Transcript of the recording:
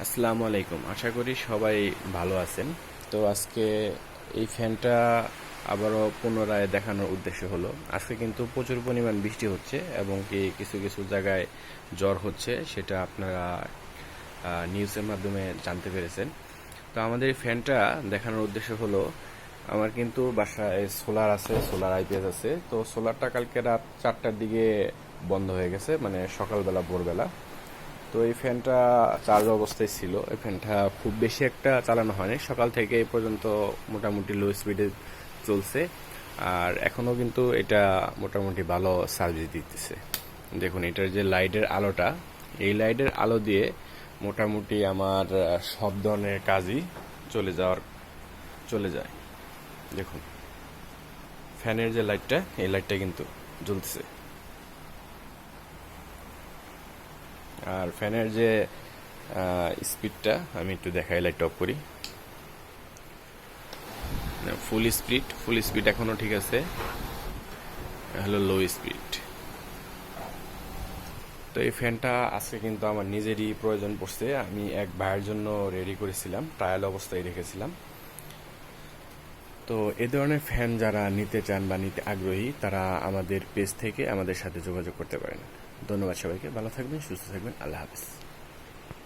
আসসালামু আলাইকুম। আশা করি সবাই ভালো আছেন। তো আজকে এই ফ্যানটা আবারও পুনরায় দেখানোর উদ্দেশ্য হলো, আজকে কিন্তু প্রচুর পরিমাণ বৃষ্টি হচ্ছে এবং কি কিছু কিছু জায়গায় জ্বর হচ্ছে, সেটা আপনারা নিউজের মাধ্যমে জানতে পেরেছেন। তো আমাদের এই ফ্যানটা দেখানোর উদ্দেশ্য হলো, আমার কিন্তু বাসায় সোলার আছে, সোলার আইপিএস আছে। তো সোলারটা কালকে রাত 4টার দিকে বন্ধ হয়ে গেছে, মানে সকালবেলা ভোরবেলা। তো এই ফ্যানটা চার্জ অবস্থায় ছিল। এই ফ্যানটা খুব বেশি একটা চালানো হয়নি, সকাল থেকে এই পর্যন্ত মোটামুটি লো স্পিডে চলছে। আর এখনও কিন্তু এটা মোটামুটি ভালো সার্ভিস দিতেছে। দেখুন, এটার যে লাইটের আলোটা, এই লাইটের আলো দিয়ে মোটামুটি আমার সব ধরনের কাজই চলে যায়। দেখুন, ফ্যানের যে লাইটটা, এই লাইটটা কিন্তু জ্বলতেছে। আর ফ্যানের যে স্পিডটা আমি একটু দেখাই, লাইট অফ করি। ফুল স্পিড এখনো ঠিক আছে, হলো লো স্পিড। তো এই ফ্যানটা আজকে কিন্তু আমার নিজেরই প্রয়োজন পড়ছে। আমি এক ভাইয়ের জন্য রেডি করেছিলাম, ট্রায়াল অবস্থায় রেখেছিলাম। তো এ ধরনের ফ্যান যারা নিতে চান বা নিতে আগ্রহী, তারা আমাদের পেজ থেকে আমাদের সাথে যোগাযোগ করতে পারেন। ধন্যবাদ সবাইকে, ভালো থাকবেন, সুস্থ থাকবেন, আল্লাহ হাফেজ।